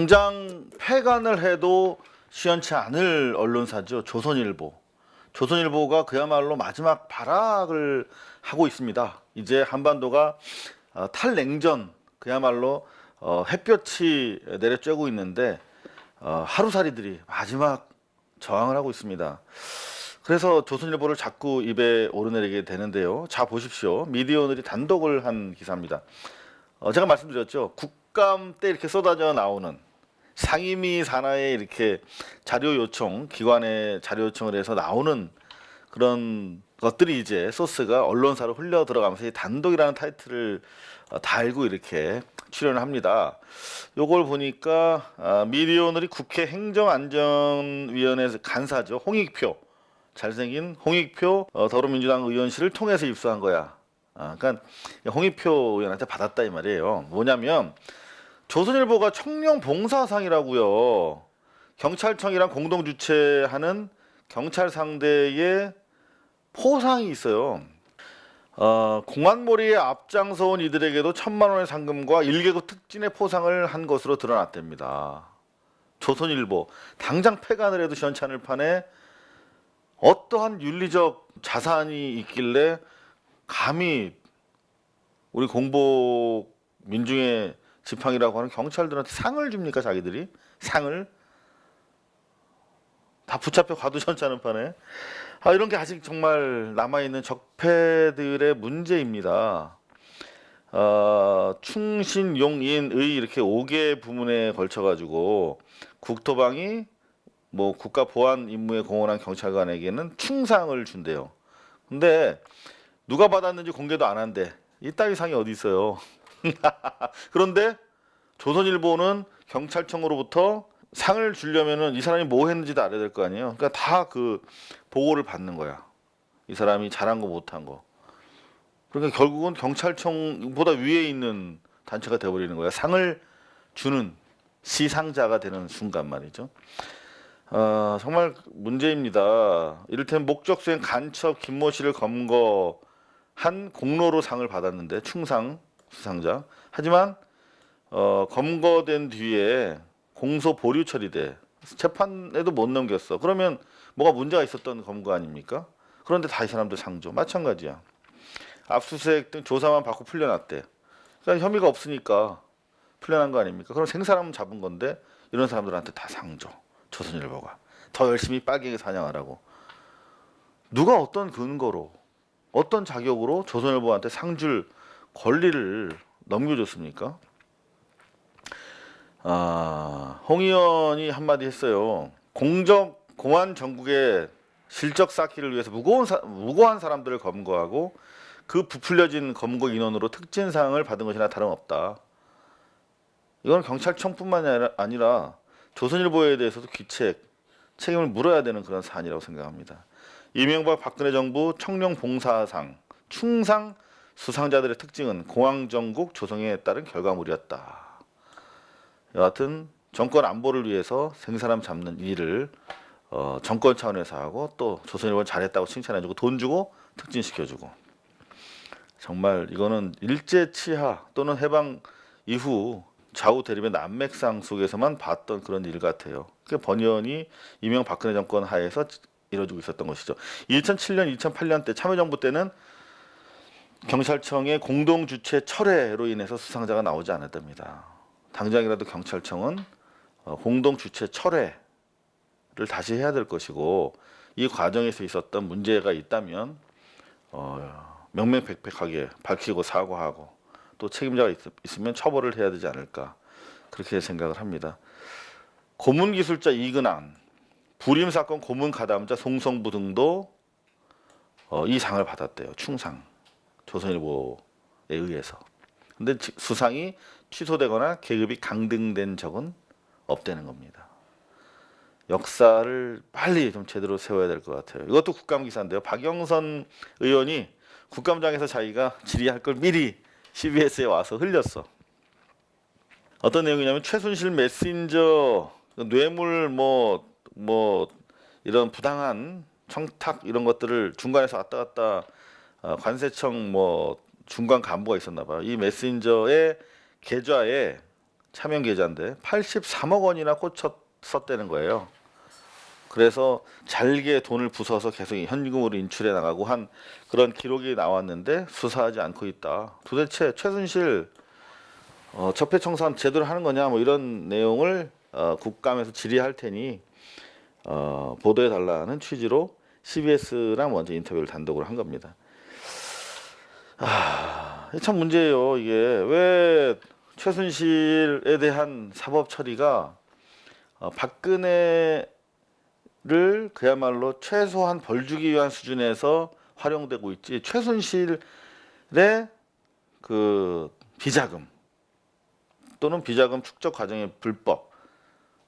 당장 폐간을 해도 시원치 않을 언론사죠. 조선일보. 조선일보가 그야말로 마지막 발악을 하고 있습니다. 이제 한반도가 탈냉전, 그야말로 햇볕이 내려쬐고 있는데 하루살이들이 마지막 저항을 하고 있습니다. 그래서 조선일보를 자꾸 입에 오르내리게 되는데요. 자 보십시오. 미디어오늘이 단독을 한 기사입니다. 제가 말씀드렸죠. 국감 때 이렇게 쏟아져 나오는 상임위 산하에 이렇게 자료 요청, 기관에 자료 요청을 해서 나오는 그런 것들이 이제 소스가 언론사로 흘려 들어가면서 이 단독이라는 타이틀을 달고 이렇게 출연을 합니다. 요걸 보니까 미디어오늘이 국회 행정안전위원회 간사죠. 홍익표, 잘생긴 홍익표 더불어민주당 의원실을 통해서 입수한 거야. 그러니까 홍익표 의원한테 받았다 이 말이에요. 뭐냐면 조선일보가 청룡봉사상이라고요. 경찰청이랑 공동 주최하는 경찰 상대의 포상이 있어요. 공안몰이에 앞장서온 이들에게도 1,000만 원의 상금과 1계급 특진의 포상을 한 것으로 드러났답니다. 조선일보 당장 폐간을 해도 시원치 않을 판에 어떠한 윤리적 자산이 있길래 감히 우리 공복 민중의 지팡이라고 하는 경찰들한테 상을 줍니까? 자기들이 상을 다 붙잡혀 가도 시원치 않은 판에 이런 게 아직 정말 남아있는 적폐들의 문제입니다. 충신, 용인의 이렇게 5개 부문에 걸쳐가지고 국토방이 뭐 국가 보안 임무에 공헌한 경찰관에게는 충상을 준대요. 근데 누가 받았는지 공개도 안 한대. 이따위 상이 어디 있어요? 그런데 조선일보는 경찰청으로부터 상을 주려면은 이 사람이 뭐 했는지도 알아야 될 거 아니에요. 그러니까 다 그 보고를 받는 거야. 이 사람이 잘한 거 못한 거. 그러니까 결국은 경찰청보다 위에 있는 단체가 돼버리는 거야. 상을 주는 시상자가 되는 순간 말이죠. 정말 문제입니다. 이를테면 목적 수행 간첩 김모 씨를 검거한 공로로 상을 받았는데 충상 수상자. 하지만 검거된 뒤에 공소 보류 처리돼 재판에도 못 넘겼어. 그러면 뭐가 문제가 있었던 검거 아닙니까? 그런데 다 이 사람들 상조 마찬가지야. 압수수색 등 조사만 받고 풀려났대. 그러니까 혐의가 없으니까 풀려난 거 아닙니까? 그럼 생사람 잡은 건데 이런 사람들한테 다 상조. 조선일보가 더 열심히 빨갱이 사냥하라고. 누가 어떤 근거로 어떤 자격으로 조선일보한테 상줄 권리를 넘겨줬습니까? 홍 의원이 한마디 했어요. 공안 전국의 실적 쌓기를 위해서 무고한 사람들을 검거하고 그 부풀려진 검거 인원으로 특진상을 받은 것이나 다름없다. 이건 경찰청뿐만 아니라 조선일보에 대해서도 책임을 물어야 되는 그런 사안이라고 생각합니다. 이명박 박근혜 정부 청룡봉사상 충상 수상자들의 특징은 공황정국 조성에 따른 결과물이었다. 여하튼 정권 안보를 위해서 생사람 잡는 일을 정권 차원에서 하고 또 조선일보는 잘했다고 칭찬해주고 돈 주고 특진시켜주고 정말 이거는 일제치하 또는 해방 이후 좌우 대립의 난맥상 속에서만 봤던 그런 일 같아요. 그게 번연히 이명박근혜 정권 하에서 이루어지고 있었던 것이죠. 2007년, 2008년 때 참여정부 때는 경찰청의 공동주최 철회로 인해서 수상자가 나오지 않았답니다. 당장이라도 경찰청은 공동주최 철회를 다시 해야 될 것이고 이 과정에서 있었던 문제가 있다면 명명백백하게 밝히고 사과하고 또 책임자가 있으면 처벌을 해야 되지 않을까 그렇게 생각을 합니다. 고문기술자 이근한, 불임사건 고문 가담자 송성부 등도 이 상을 받았대요. 충상, 조선일보에 의해서. 근데 수상이 취소되거나 계급이 강등된 적은 없다는 겁니다. 역사를 빨리 좀 제대로 세워야 될 것 같아요. 이것도 국감 기사인데요. 박영선 의원이 국감장에서 자기가 질의할 걸 미리 CBS에 와서 흘렸어. 어떤 내용이냐면 최순실 메신저 뇌물 이런 부당한 청탁 이런 것들을 중간에서 왔다 갔다 관세청 중간 간부가 있었나 봐요. 이 메신저의 계좌에 차명 계좌인데 83억 원이나 꽂혔었다는 거예요. 그래서 잘게 돈을 부숴서 계속 현금으로 인출해 나가고 한 그런 기록이 나왔는데 수사하지 않고 있다. 도대체 최순실 적폐청산 제대로 하는 거냐 뭐 이런 내용을 국감에서 질의할 테니 보도해 달라는 취지로 CBS랑 먼저 인터뷰를 단독으로 한 겁니다. 참 문제예요. 이게 왜 최순실에 대한 사법 처리가 박근혜를 그야말로 최소한 벌 주기 위한 수준에서 활용되고 있지 최순실의 그 비자금 또는 비자금 축적 과정의 불법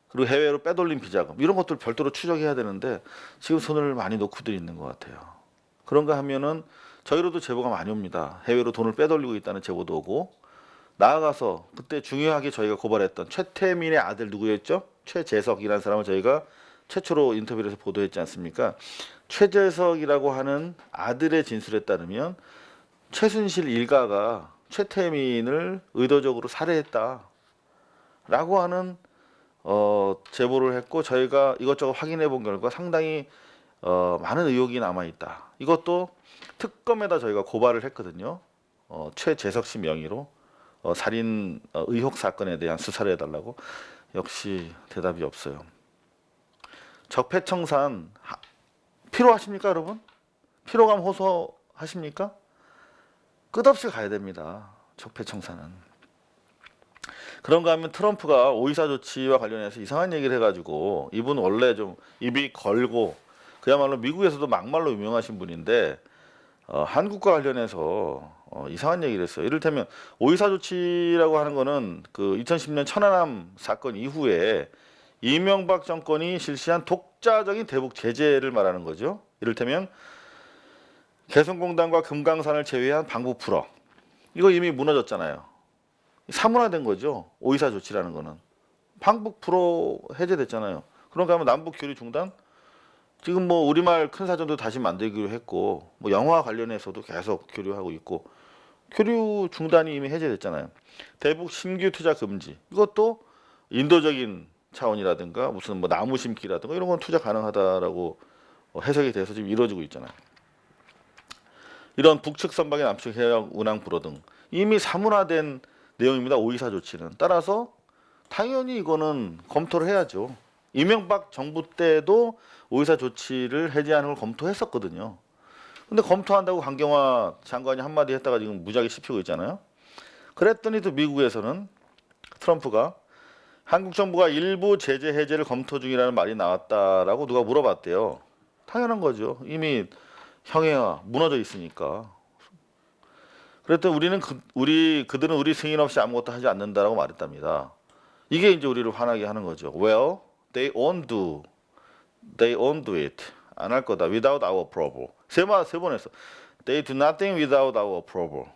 그리고 해외로 빼돌린 비자금 이런 것들 별도로 추적해야 되는데 지금 손을 많이 놓고들 있는 것 같아요. 그런가 하면은 저희로도 제보가 많이 옵니다. 해외로 돈을 빼돌리고 있다는 제보도 오고 나아가서 그때 중요하게 저희가 고발했던 최태민의 아들 누구였죠? 최재석이라는 사람을 저희가 최초로 인터뷰를 해서 보도했지 않습니까? 최재석이라고 하는 아들의 진술에 따르면 최순실 일가가 최태민을 의도적으로 살해했다라고 하는 제보를 했고 저희가 이것저것 확인해 본 결과 상당히 많은 의혹이 남아 있다. 이것도 특검에다 저희가 고발을 했거든요. 최재석 씨 명의로 살인 의혹 사건에 대한 수사를 해달라고. 역시 대답이 없어요. 적폐청산 필요하십니까, 여러분? 피로감 호소하십니까? 끝없이 가야 됩니다. 적폐청산은. 그런가 하면 트럼프가 오이사 조치와 관련해서 이상한 얘기를 해가지고 이분 원래 좀 입이 걸고 그야말로 미국에서도 막말로 유명하신 분인데 한국과 관련해서 이상한 얘기를 했어요. 이를테면 오이사 조치라고 하는 거는 그 2010년 천안함 사건 이후에 이명박 정권이 실시한 독자적인 대북 제재를 말하는 거죠. 이를테면 개성공단과 금강산을 제외한 방북 불어 이거 이미 무너졌잖아요. 사문화된 거죠. 오이사 조치라는 거는 방북 불어 해제됐잖아요. 그런가 하면 남북 교류 중단 지금 뭐 우리말 큰 사전도 다시 만들기로 했고 뭐 영화 관련해서도 계속 교류하고 있고 교류 중단이 이미 해제됐잖아요. 대북 신규 투자 금지 이것도 인도적인 차원이라든가 무슨 뭐 나무 심기라든가 이런 건 투자 가능하다라고 해석이 돼서 지금 이루어지고 있잖아요. 이런 북측 선박의 남측 해역 운항 불어 등 이미 사문화된 내용입니다. 오이사 조치는. 따라서 당연히 이거는 검토를 해야죠. 이명박 정부 때도 오이사 조치를 해제하는 걸 검토했었거든요. 근데 검토한다고 강경화 장관이 한마디 했다가 지금 무지하게 씹히고 있잖아요. 그랬더니 또 미국에서는 트럼프가 한국 정부가 일부 제재 해제를 검토 중이라는 말이 나왔다라고 누가 물어봤대요. 당연한 거죠. 이미 형해가 무너져 있으니까. 그랬더니 그들은 우리 승인 없이 아무것도 하지 않는다라고 말했답니다. 이게 이제 우리를 화나게 하는 거죠. Well, they won't do it. 안 할 거다. Without our approval. 세 번 했어. They do nothing without our approval.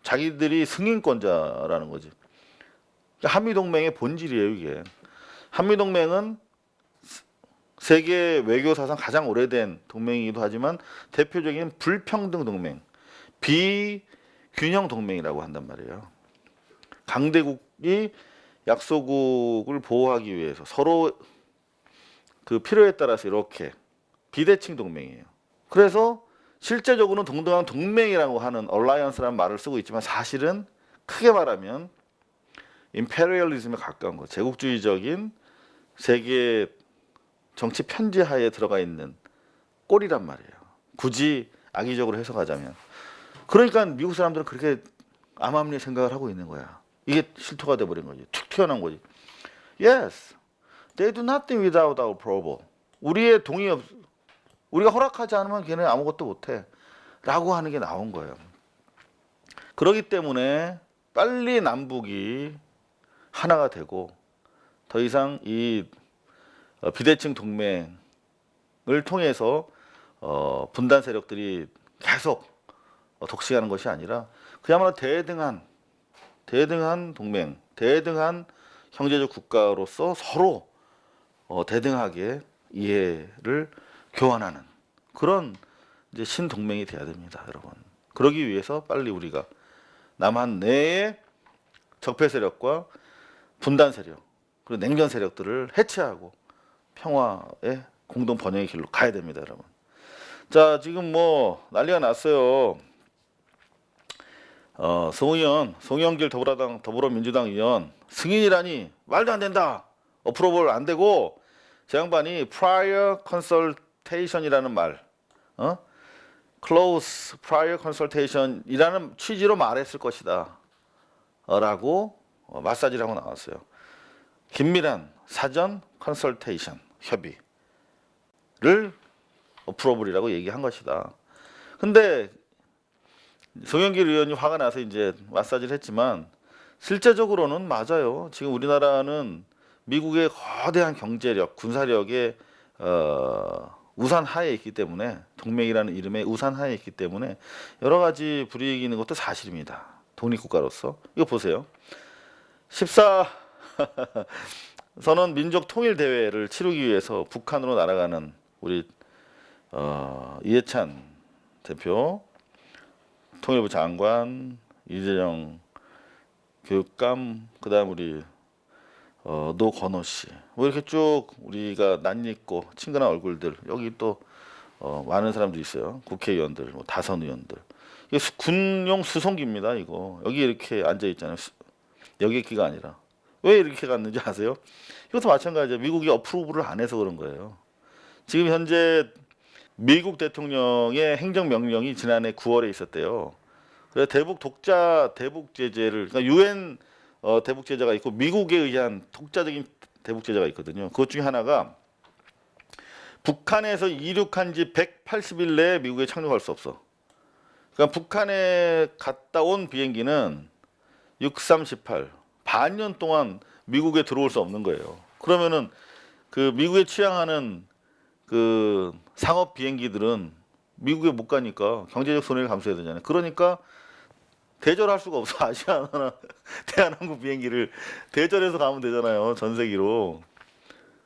자기들이 승인권자라는 거지. 한미동맹의 본질이에요, 이게. 한미동맹은 세계 외교 사상 가장 오래된 동맹이기도 하지만 대표적인 불평등 동맹, 비균형 동맹이라고 한단 말이에요. 강대국이 약소국을 보호하기 위해서 서로 그 필요에 따라서 이렇게 비대칭 동맹이에요. 그래서 실제적으로는 동등한 동맹이라고 하는 얼라이언스라는 말을 쓰고 있지만 사실은 크게 말하면 임페리얼리즘에 가까운 거, 제국주의적인 세계 정치 편지하에 들어가 있는 꼴이란 말이에요. 굳이 악의적으로 해석하자면. 그러니까 미국 사람들은 그렇게 암암리에 생각을 하고 있는 거야. 이게 실토가 돼버린 거지. 툭 튀어나온 거지. Yes, they do nothing without our approval. 우리의 동의 우리가 허락하지 않으면 걔네 아무것도 못해. 라고 하는 게 나온 거예요. 그렇기 때문에 빨리 남북이 하나가 되고 더 이상 이 비대칭 동맹을 통해서 분단 세력들이 계속 독식하는 것이 아니라 그야말로 대등한 동맹, 대등한 형제적 국가로서 서로 대등하게 이해를 교환하는 그런 이제 신동맹이 돼야 됩니다, 여러분. 그러기 위해서 빨리 우리가 남한 내의 적폐 세력과 분단 세력 그리고 냉전 세력들을 해체하고 평화의 공동 번영의 길로 가야 됩니다, 여러분. 자, 지금 뭐 난리가 났어요. 송영길 더불어민주당 의원 승인이라니 말도 안 된다. 어프로벌 안 되고 제 양반이 prior consultation이라는 말, close prior consultation이라는 취지로 말했을 것이다. 라고 마사지를 하고 나왔어요. 긴밀한 사전 컨설테이션 협의를 어프로블이라고 얘기한 것이다. 근데 송영길 의원이 화가 나서 이제 마사지를 했지만 실제적으로는 맞아요. 지금 우리나라는 미국의 거대한 경제력, 군사력의 우산 하에 있기 때문에 동맹이라는 이름의 우산 하에 있기 때문에 여러 가지 불이익이 있는 것도 사실입니다. 독립국가로서 이거 보세요. 14 선언 민족 통일 대회를 치르기 위해서 북한으로 날아가는 우리 이해찬 대표, 통일부 장관, 이재정 교육감, 그다음 우리 노건호 씨, 뭐 이렇게 쭉 우리가 낯익고 친근한 얼굴들 여기 또 많은 사람들이 있어요. 국회의원들, 뭐 다선 의원들. 이게 군용 수송기입니다. 이거 여기 이렇게 앉아 있잖아요. 여객기가 아니라 왜 이렇게 갔는지 아세요? 이것도 마찬가지예요. 미국이 어프로브를 안 해서 그런 거예요. 지금 현재 미국 대통령의 행정명령이 지난해 9월에 있었대요. 그래서 대북 제재를, 그러니까 유엔 대북 제재가 있고 미국에 의한 독자적인 대북 제재가 있거든요. 그것 중에 하나가 북한에서 이륙한 지 180일 내에 미국에 착륙할 수 없어. 그러니까 북한에 갔다 온 비행기는 6318 반년 동안 미국에 들어올 수 없는 거예요. 그러면은 그 미국에 취항하는 그 상업 비행기들은 미국에 못 가니까 경제적 손해를 감수해야 되잖아요. 그러니까 대절할 수가 없어. 아시아나나 대한항공 비행기를 대절해서 가면 되잖아요. 전세기로.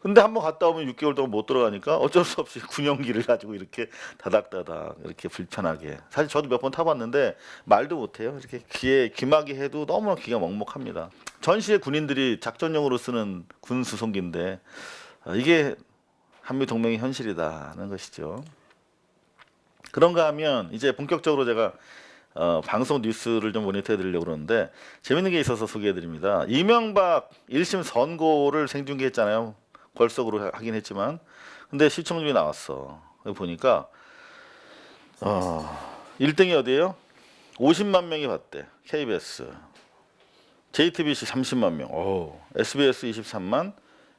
근데 한번 갔다 오면 6개월 동안 못 들어가니까 어쩔 수 없이 군용기를 가지고 이렇게 다닥다닥 이렇게 불편하게. 사실 저도 몇 번 타봤는데 말도 못해요. 이렇게 귀마개 해도 너무나 귀가 먹먹합니다. 전시의 군인들이 작전용으로 쓰는 군 수송기인데 이게 한미 동맹의 현실이다는 것이죠. 그런가 하면 이제 본격적으로 제가 방송 뉴스를 좀 모니터해 드리려고 그러는데 재밌는 게 있어서 소개해 드립니다. 이명박 1심 선고를 생중계했잖아요. 걸석으로 하긴 했지만 근데 시청률이 나왔어. 여기 보니까 1등이 어디예요? 50만 명이 봤대. KBS, JTBC 30만 명, SBS 23만,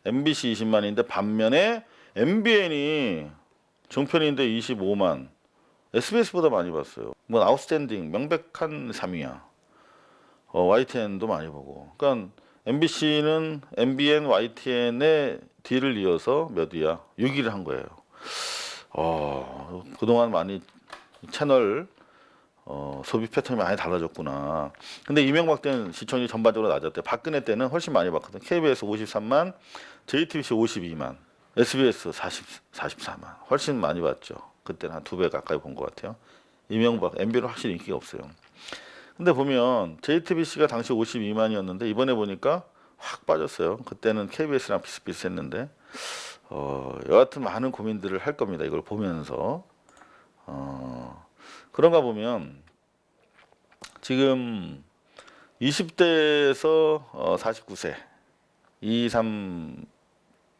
MBC 20만인데 반면에 MBN이 종편인데 25만, SBS보다 많이 봤어요. 뭐 아웃스탠딩 명백한 3위야. YTN도 많이 보고. 그러니까 MBC는 MBN, YTN의 뒤를 이어서 몇 위야? 6위를 한 거예요. 그동안 많이 채널 소비 패턴이 많이 달라졌구나. 근데 이명박 때는 시청률이 전반적으로 낮았대. 박근혜 때는 훨씬 많이 봤거든. KBS 53만, JTBC 52만, SBS 44만. 훨씬 많이 봤죠. 그때는 한 2배 가까이 본 것 같아요. 이명박, MB는 확실히 인기가 없어요. 근데 보면 JTBC가 당시 52만이었는데 이번에 보니까 확 빠졌어요. 그때는 KBS랑 비슷비슷했는데 여하튼 많은 고민들을 할 겁니다. 이걸 보면서 그런가 보면 지금 20대에서 49세, 23,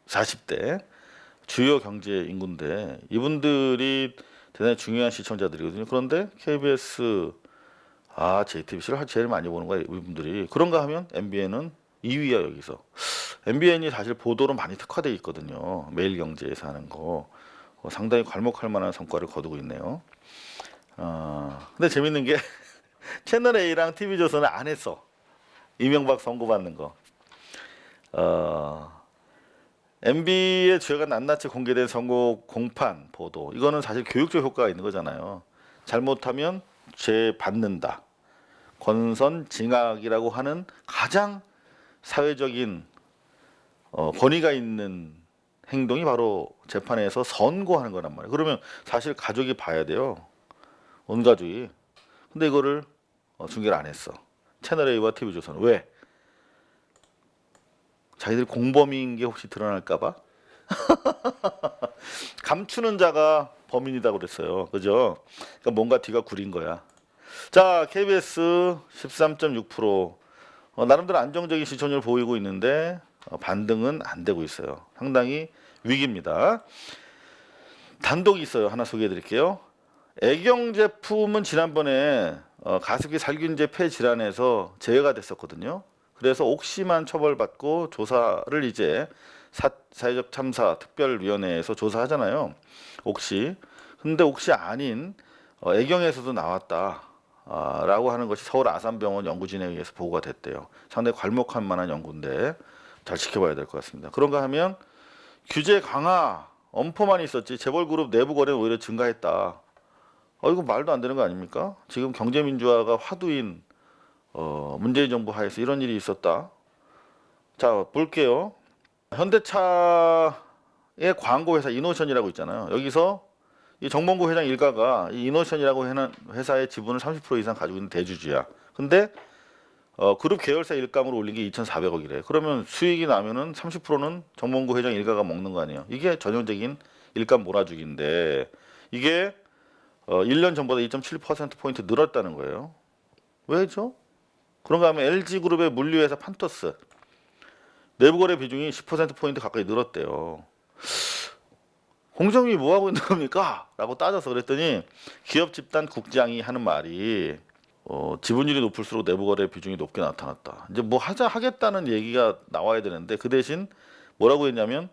40대 주요 경제 인구인데 이분들이 대단히 중요한 시청자들이거든요. 그런데 KBS, JTBC를 제일 많이 보는 거야 이분들이. 그런가 하면 MBN은 2위야 여기서. MBN이 사실 보도로 많이 특화되어 있거든요. 매일경제에서 하는 거 상당히 괄목할 만한 성과를 거두고 있네요. 근데 재밌는 게 채널 A랑 TV조선은 안 했어. 이명박 선고받는 거. MB의 죄가 낱낱이 공개된 선고 공판 보도, 이거는 사실 교육적 효과가 있는 거잖아요. 잘못하면 죄 받는다. 권선징악이라고 하는 가장 사회적인 권위가 있는 행동이 바로 재판에서 선고하는 거란 말이에요. 그러면 사실 가족이 봐야 돼요. 온 가족이. 근데 이거를 중계를 안 했어. 채널 A와 TV조선은. 왜? 자기들이 공범인 게 혹시 드러날까봐 감추는 자가 범인이라고 그랬어요. 그죠? 그러니까 뭔가 뒤가 구린 거야. 자, KBS 13.6%. 나름대로 안정적인 시청률을 보이고 있는데 반등은 안 되고 있어요. 상당히 위기입니다. 단독이 있어요. 하나 소개해 드릴게요. 애경 제품은 지난번에 가습기 살균제 폐질환에서 제외가 됐었거든요. 그래서 옥시만 처벌받고 조사를 이제 사회적 참사 특별위원회에서 조사하잖아요. 옥시. 근데 옥시 아닌 애경에서도 나왔다. 라고 하는 것이 서울 아산병원 연구진에 의해서 보고가 됐대요. 상당히 괄목할 만한 연구인데 잘 지켜봐야 될 것 같습니다. 그런가 하면 규제 강화 엄포만 있었지 재벌그룹 내부 거래는 오히려 증가했다. 이거 말도 안 되는 거 아닙니까? 지금 경제민주화가 화두인 문재인 정부 하에서 이런 일이 있었다. 자, 볼게요. 현대차의 광고 회사 이노션이라고 있잖아요. 여기서 이 정몽구 회장 일가가 이 이노션이라고 하는 회사의 지분을 30% 이상 가지고 있는 대주주야. 근데 그룹 계열사 일감으로 올린 게 2,400억이래. 그러면 수익이 나면은 30%는 정몽구 회장 일가가 먹는 거 아니에요. 이게 전형적인 일감 몰아주기인데 이게 1년 전보다 2.7%포인트 늘었다는 거예요. 왜죠? 그런가 하면 LG그룹의 물류회사 판토스 내부거래 비중이 10%포인트 가까이 늘었대요. 공정위 뭐 하고 있는 겁니까? 라고 따져서 그랬더니 기업 집단 국장이 하는 말이 지분율이 높을수록 내부거래 비중이 높게 나타났다. 이제 뭐 하겠다는 얘기가 나와야 되는데 그 대신 뭐라고 했냐면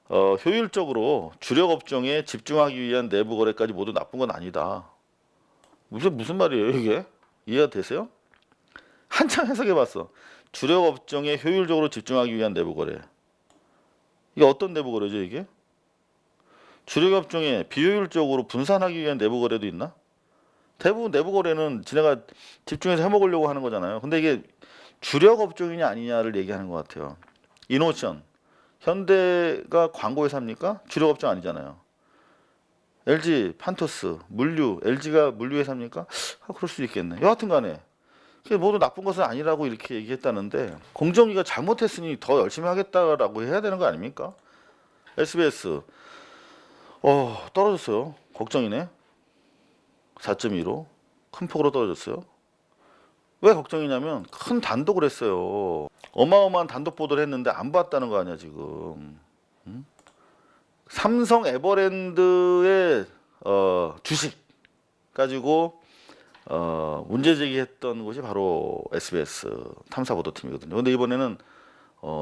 효율적으로 주력 업종에 집중하기 위한 내부 거래까지 모두 나쁜 건 아니다. 무슨 말이에요 이게? 이해가 되세요? 한참 해석해봤어. 주력 업종에 효율적으로 집중하기 위한 내부 거래. 이게 어떤 내부 거래죠 이게? 주력 업종에 비효율적으로 분산하기 위한 내부 거래도 있나? 대부분 내부 거래는 지네가 집중해서 해먹으려고 하는 거잖아요. 근데 이게 주력 업종이냐 아니냐를 얘기하는 것 같아요. 이노션. 현대가 광고 회사입니까? 주력 업종 아니잖아요. LG, 판토스, 물류, LG가 물류 회사입니까? 그럴 수도 있겠네. 여하튼 간에 모두 나쁜 것은 아니라고 이렇게 얘기했다는데 공정위가 잘못했으니 더 열심히 하겠다라고 해야 되는 거 아닙니까? SBS 떨어졌어요. 걱정이네. 4.2로 큰 폭으로 떨어졌어요. 왜 걱정이냐면 큰 단독을 했어요. 어마어마한 단독 보도를 했는데 안 봤다는 거 아니야 지금. 응? 삼성 에버랜드의 주식 가지고 문제 제기했던 곳이 바로 SBS 탐사보도팀이거든요. 근데 이번에는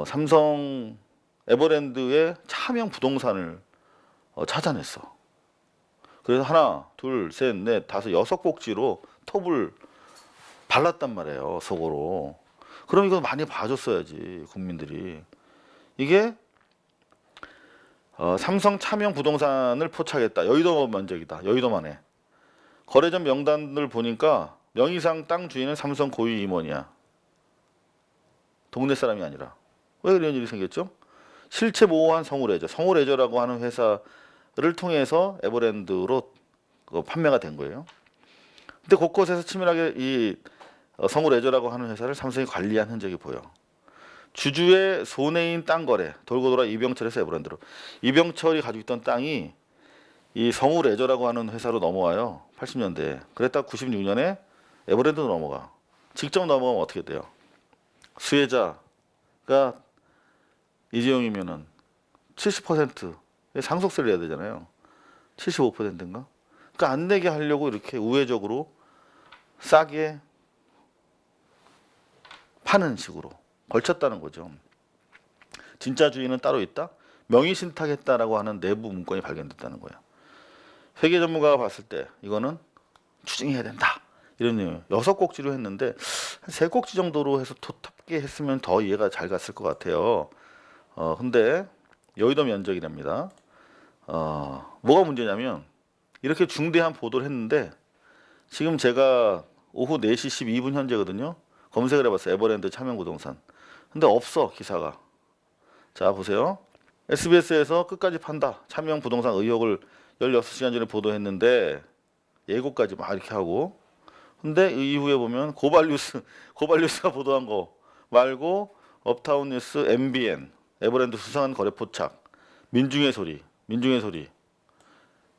삼성 에버랜드의 차명 부동산을 찾아냈어. 그래서 하나, 둘, 셋, 넷, 다섯, 6꼭지로 톱을 발랐단 말이에요. 속으로. 그럼 이거 많이 봐줬어야지 국민들이. 이게 삼성 차명 부동산을 포착했다. 여의도 면적이다. 여의도만에. 거래전 명단을 보니까 명의상 땅 주인은 삼성 고유 임원이야. 동네 사람이 아니라. 왜 이런 일이 생겼죠? 실체 모호한 성우레저. 성우레저라고 하는 회사를 통해서 에버랜드로 판매가 된 거예요. 근데 곳곳에서 치밀하게 이 성우레저라고 하는 회사를 삼성이 관리한 흔적이 보여. 주주의 손해인 땅 거래 돌고 돌아 이병철에서 에버랜드로. 이병철이 가지고 있던 땅이 이 성우레저라고 하는 회사로 넘어와요. 80년대에. 그랬다가 96년에 에버랜드로 넘어가. 직접 넘어가면 어떻게 돼요? 수혜자가 이재용이면은 70%의 상속세를 내야 되잖아요. 75%인가? 그러니까 안 내게 하려고 이렇게 우회적으로 싸게 파는 식으로 걸쳤다는 거죠. 진짜 주인은 따로 있다? 명의 신탁했다라고 하는 내부 문건이 발견됐다는 거예요. 회계 전문가가 봤을 때 이거는 추징해야 된다. 이런 내용 6꼭지로 했는데 한 3꼭지 정도로 해서 토탑게 했으면 더 이해가 잘 갔을 것 같아요. 근데 여의도 면적이랍니다. 뭐가 문제냐면 이렇게 중대한 보도를 했는데 지금 제가 오후 4시 12분 현재거든요. 검색을 해봤어요. 에버랜드 차명부동산. 근데 없어 기사가. 자 보세요. SBS에서 끝까지 판다. 차명부동산 의혹을 16시간 전에 보도했는데 예고까지 막 이렇게 하고 근데 이후에 보면 고발뉴스가 보도한 거 말고 업타운 뉴스, MBN, 에버랜드 수상한 거래 포착, 민중의 소리,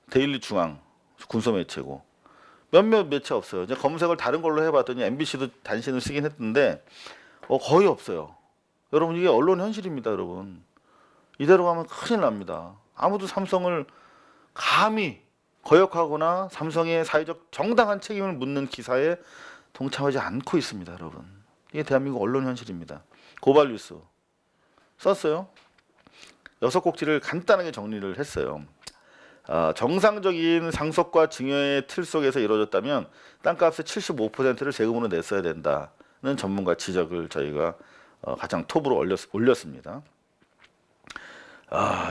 데일리 중앙, 군소 매체고 몇몇 매체 없어요. 이제 검색을 다른 걸로 해봤더니 MBC도 단신을 쓰긴 했는데 거의 없어요. 여러분 이게 언론 현실입니다, 여러분. 이대로 가면 큰일 납니다. 아무도 삼성을 감히 거역하거나 삼성의 사회적 정당한 책임을 묻는 기사에 동참하지 않고 있습니다, 여러분. 이게 대한민국 언론 현실입니다. 고발 뉴스 썼어요. 6꼭지를 간단하게 정리를 했어요. 정상적인 상속과 증여의 틀 속에서 이루어졌다면 땅값의 75%를 세금으로 냈어야 된다는 전문가 지적을 저희가 가장 톱으로 올렸습니다.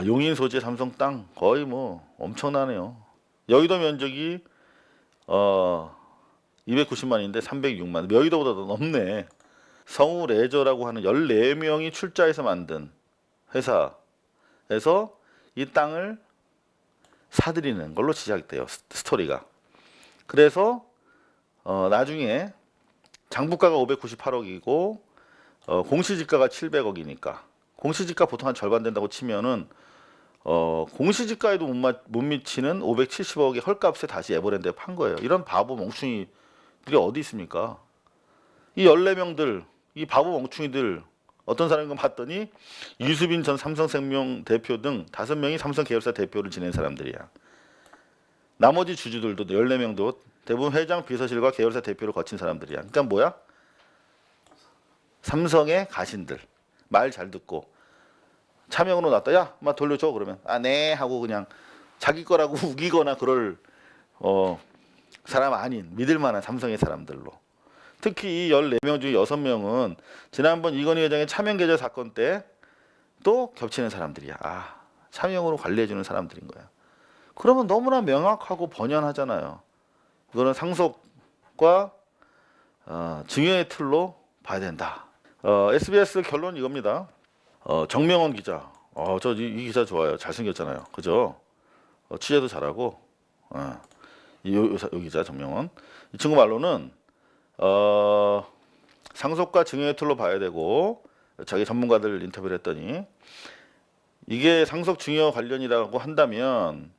용인 소재 삼성 땅 거의 뭐 엄청나네요. 여의도 면적이 290만인데 306만. 여의도보다 더 넘네. 성우 레저라고 하는 14명이 출자해서 만든 회사에서 이 땅을 사들이는 걸로 시작돼요. 스토리가. 그래서 나중에 장부가가 598억이고 공시지가가 700억이니까 공시지가 보통 한 절반 된다고 치면은 공시지가에도 못 미치는 570억의 헐값에 다시 에버랜드에 판 거예요. 이런 바보 멍충이들이 어디 있습니까? 이 14명들, 이 바보 멍충이들 어떤 사람인 건 봤더니 유수빈 전 삼성생명 대표 등 5명이 삼성 계열사 대표를 지낸 사람들이야. 나머지 주주들도 14명도 대부분 회장, 비서실과 계열사 대표를 거친 사람들이야. 그러니까 뭐야? 삼성의 가신들. 말 잘 듣고 차명으로 놨다. 야, 막 돌려줘. 그러면 네 하고 그냥 자기 거라고 우기거나 그럴 사람 아닌 믿을 만한 삼성의 사람들로. 특히 이 14명 중 6명은 지난번 이건희 회장의 차명 계좌 사건 때 또 겹치는 사람들이야. 차명으로 관리해주는 사람들인 거야. 그러면 너무나 명확하고 번연하잖아요. 이거는 상속과 증여의 틀로 봐야 된다. SBS 결론 이겁니다. 정명원 기자. 저 이 기자 좋아요. 잘생겼잖아요. 그죠? 취재도 잘하고. 이 기자 정명원. 이 친구 말로는 상속과 증여의 틀로 봐야 되고 자기 전문가들 인터뷰를 했더니 이게 상속 증여 관련이라고 한다면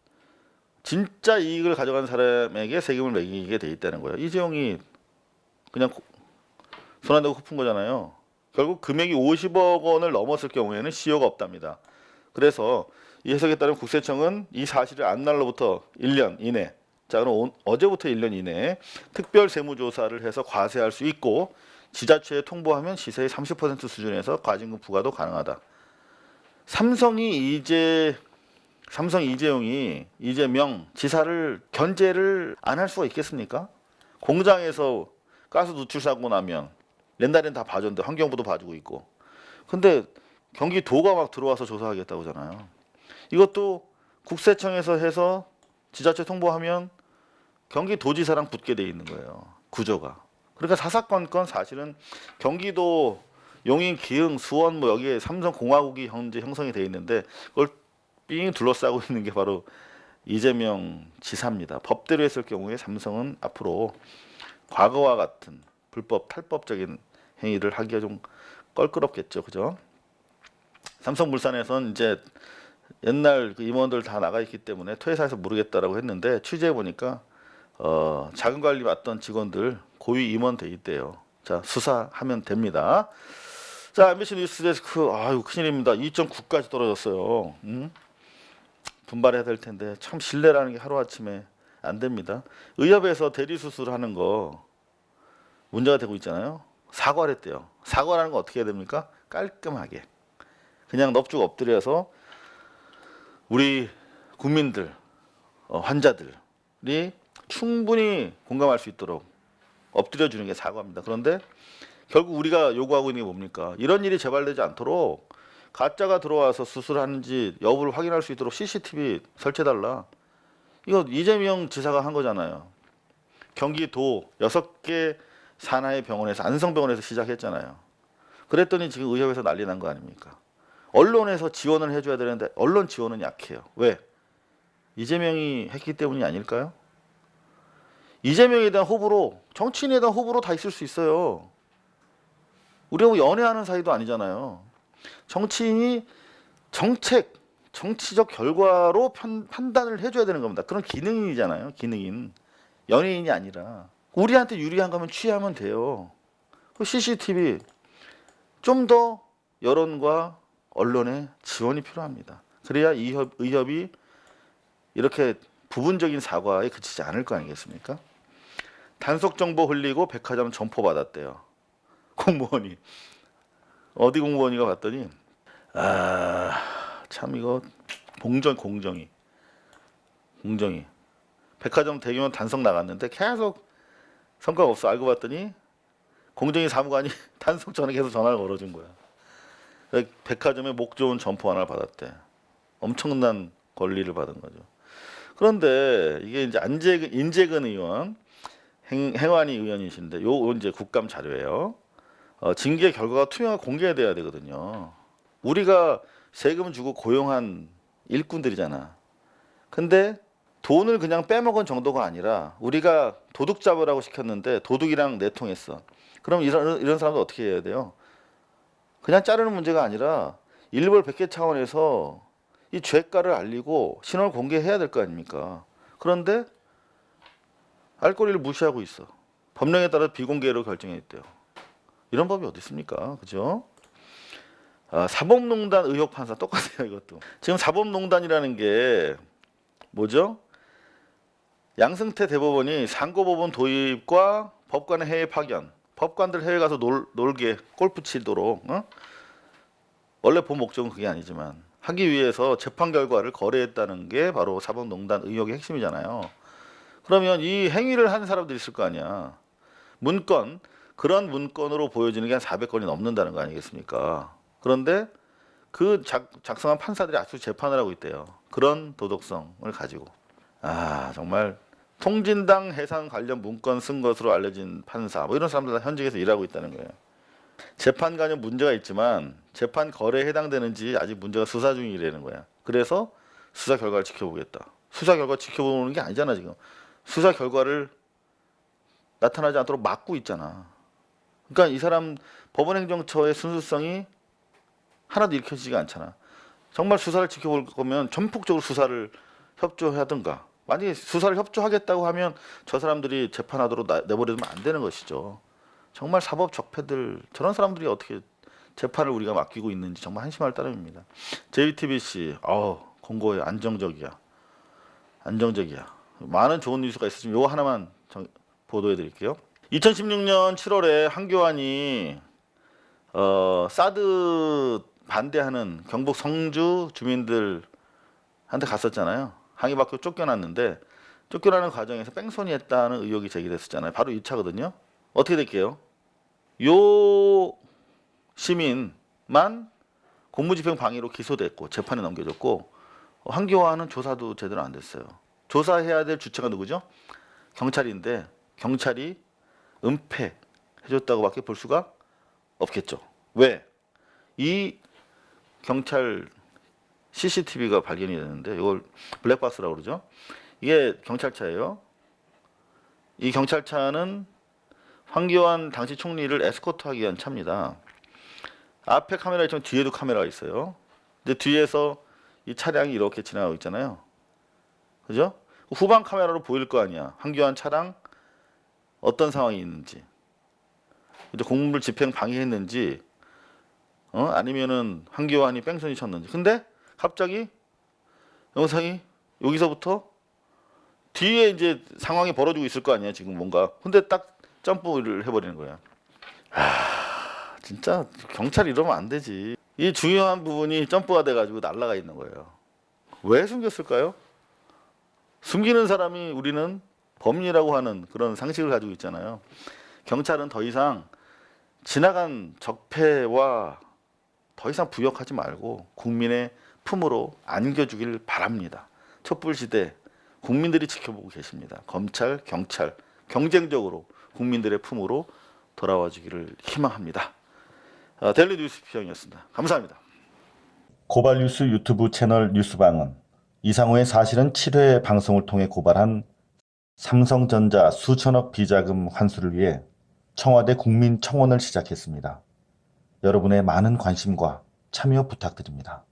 진짜 이익을 가져간 사람에게 세금을 매기게 돼 있다는 거예요. 이재용이 그냥 손 안 대고 코 푼 거잖아요. 결국 금액이 50억 원을 넘었을 경우에는 시효가 없답니다. 그래서 이 해석에 따르면 국세청은 이 사실을 안 날로부터 1년 이내, 자 그럼 어제부터 1년 이내에 특별 세무조사를 해서 과세할 수 있고 지자체에 통보하면 시세의 30% 수준에서 과징금 부과도 가능하다. 삼성 이재용이 이재명 지사를 견제를 안 할 수가 있겠습니까? 공장에서 가스 누출 사고 나면 옛날엔 다 봐줬는데 환경부도 봐주고 있고. 근데 경기도가 막 들어와서 조사하겠다고 하잖아요. 이것도 국세청에서 해서 지자체 통보하면 경기도지사랑 붙게 돼 있는 거예요. 구조가. 그러니까 사사건건 사실은 경기도 용인, 기흥, 수원 뭐 여기에 삼성공화국이 현재 형성이 돼 있는데 그걸 삥 둘러싸고 있는 게 바로 이재명 지사입니다. 법대로 했을 경우에 삼성은 앞으로 과거와 같은 불법 탈법적인 행위를 하기가 좀 껄끄럽겠죠, 그죠? 삼성물산에선 이제 옛날 그 임원들 다 나가 있기 때문에 퇴사해서 모르겠다라고 했는데 취재해 보니까 자금 관리 맡던 직원들 고위 임원 돼 있대요. 자, 수사하면 됩니다. 자, MBC 뉴스데스크. 아유, 큰일입니다. 2.9까지 떨어졌어요. 분발해야 될 텐데 참 신뢰라는 게 하루아침에 안 됩니다. 의협에서 대리 수술하는 거 문제가 되고 있잖아요. 사과를 했대요. 사과라는 건 어떻게 해야 됩니까? 깔끔하게 그냥 넙죽 엎드려서 우리 국민들, 환자들이 충분히 공감할 수 있도록 엎드려 주는 게 사과입니다. 그런데 결국 우리가 요구하고 있는 게 뭡니까? 이런 일이 재발되지 않도록 가짜가 들어와서 수술하는지 여부를 확인할 수 있도록 CCTV 설치해달라. 이거 이재명 지사가 한 거잖아요. 경기도 6개 산하의 병원에서 안성병원에서 시작했잖아요. 그랬더니 지금 의협에서 난리 난 거 아닙니까? 언론에서 지원을 해줘야 되는데 언론 지원은 약해요. 왜? 이재명이 했기 때문이 아닐까요? 이재명에 대한 호불호, 정치인에 대한 호불호 다 있을 수 있어요. 우리가 뭐 연애하는 사이도 아니잖아요. 정치인이 정치적 결과로 판단을 해줘야 되는 겁니다. 그런 기능인이잖아요. 기능인. 연예인이 아니라. 우리한테 유리한 거면 취하면 돼요. CCTV 좀 더 여론과 언론의 지원이 필요합니다. 그래야 의협이 이렇게 부분적인 사과에 그치지 않을 거 아니겠습니까? 단속 정보 흘리고 백화점 점포 받았대요. 공무원이. 어디 공무원이가 봤더니 참 이거 공정이 백화점 대규모 단속 나갔는데 계속 성과가 없어. 알고 봤더니 공정위 사무관이 단속 전에 계속 전화를 걸어준 거야. 백화점에 목 좋은 점포 하나를 받았대. 엄청난 권리를 받은 거죠. 그런데 이게 이제 인재근 의원, 행안위 의원이신데 요 이제 국감 자료예요. 징계 결과가 투명하게 공개돼야 되거든요. 우리가 세금 주고 고용한 일꾼들이잖아. 근데 돈을 그냥 빼먹은 정도가 아니라 우리가 도둑 잡으라고 시켰는데 도둑이랑 내통했어. 그럼 이런 사람들 어떻게 해야 돼요? 그냥 자르는 문제가 아니라 일벌백계 차원에서 이 죄가를 알리고 신원을 공개해야 될 거 아닙니까? 그런데 알 권리를 무시하고 있어. 법령에 따라 비공개로 결정했대요. 이런 법이 어디 있습니까? 그죠? 사법농단 의혹 판사 똑같아요. 이것도. 지금 사법농단이라는 게 뭐죠? 양승태 대법원이 상고법원 도입과 법관의 해외 파견, 법관들 해외 가서 놀게 골프 치도록 원래 본 목적은 그게 아니지만 하기 위해서 재판 결과를 거래했다는 게 바로 사법농단 의혹의 핵심이잖아요. 그러면 이 행위를 한 사람들이 있을 거 아니야. 그런 문건으로 보여지는 게 한 400건이 넘는다는 거 아니겠습니까? 그런데 그 작성한 판사들이 아주 재판을 하고 있대요. 그런 도덕성을 가지고. 정말 통진당 해산 관련 문건 쓴 것으로 알려진 판사 뭐 이런 사람들 다 현직에서 일하고 있다는 거예요. 재판 관련 문제가 있지만 재판 거래에 해당되는지 아직 문제가 수사 중이라는 거야. 그래서 수사 결과를 지켜보겠다. 수사 결과 지켜보는 게 아니잖아 지금. 수사 결과를 나타나지 않도록 막고 있잖아. 그러니까 이 사람 법원행정처의 순수성이 하나도 읽혀지지가 않잖아. 정말 수사를 지켜볼 거면 전폭적으로 수사를 협조하든가. 만약에 수사를 협조하겠다고 하면 저 사람들이 재판하도록 내버려두면 안 되는 것이죠. 정말 사법 적폐들 저런 사람들이 어떻게 재판을 우리가 맡기고 있는지 정말 한심할 따름입니다. JTBC 공고에 안정적이야. 많은 좋은 뉴스가 있으시면 요거 하나만 보도해 드릴게요. 2016년 7월에 한교안이 사드 반대하는 경북 성주 주민들한테 갔었잖아요. 항의받고 쫓겨났는데 쫓겨나는 과정에서 뺑소니 했다는 의혹이 제기됐었잖아요. 바로 이 차거든요. 어떻게 될게요? 요 시민만 공무집행 방해로 기소됐고 재판에 넘겨졌고 한교안은 조사도 제대로 안 됐어요. 조사해야 될 주체가 누구죠? 경찰인데 경찰이 은폐해줬다고밖에 볼 수가 없겠죠. 왜? 이 경찰 CCTV가 발견이 됐는데 이걸 블랙박스라고 그러죠. 이게 경찰차예요. 이 경찰차는 황교안 당시 총리를 에스코트하기 위한 차입니다. 앞에 카메라 있지만 뒤에도 카메라가 있어요. 근데 뒤에서 이 차량이 이렇게 지나가고 있잖아요. 그죠? 후방 카메라로 보일 거 아니야. 황교안 차량 어떤 상황이 있는지. 이제 공무물 집행 방해했는지, 아니면은 황교안이 뺑소니 쳤는지. 근데 갑자기 영상이 여기서부터 뒤에 이제 상황이 벌어지고 있을 거 아니야 지금 뭔가. 근데 딱 점프를 해버리는 거야. 진짜 경찰 이러면 안 되지. 이 중요한 부분이 점프가 돼가지고 날아가 있는 거예요. 왜 숨겼을까요? 숨기는 사람이 우리는 범인이라고 하는 그런 상식을 가지고 있잖아요. 경찰은 더 이상 지나간 적폐와 더 이상 부역하지 말고 국민의 품으로 안겨주길 바랍니다. 촛불시대 국민들이 지켜보고 계십니다. 검찰, 경찰 경쟁적으로 국민들의 품으로 돌아와 주기를 희망합니다. 데일리 뉴스 피형이었습니다. 감사합니다. 고발뉴스 유튜브 채널 뉴스방은 이상호의 사실은 7회 방송을 통해 고발한 삼성전자 수천억 비자금 환수를 위해 청와대 국민청원을 시작했습니다. 여러분의 많은 관심과 참여 부탁드립니다.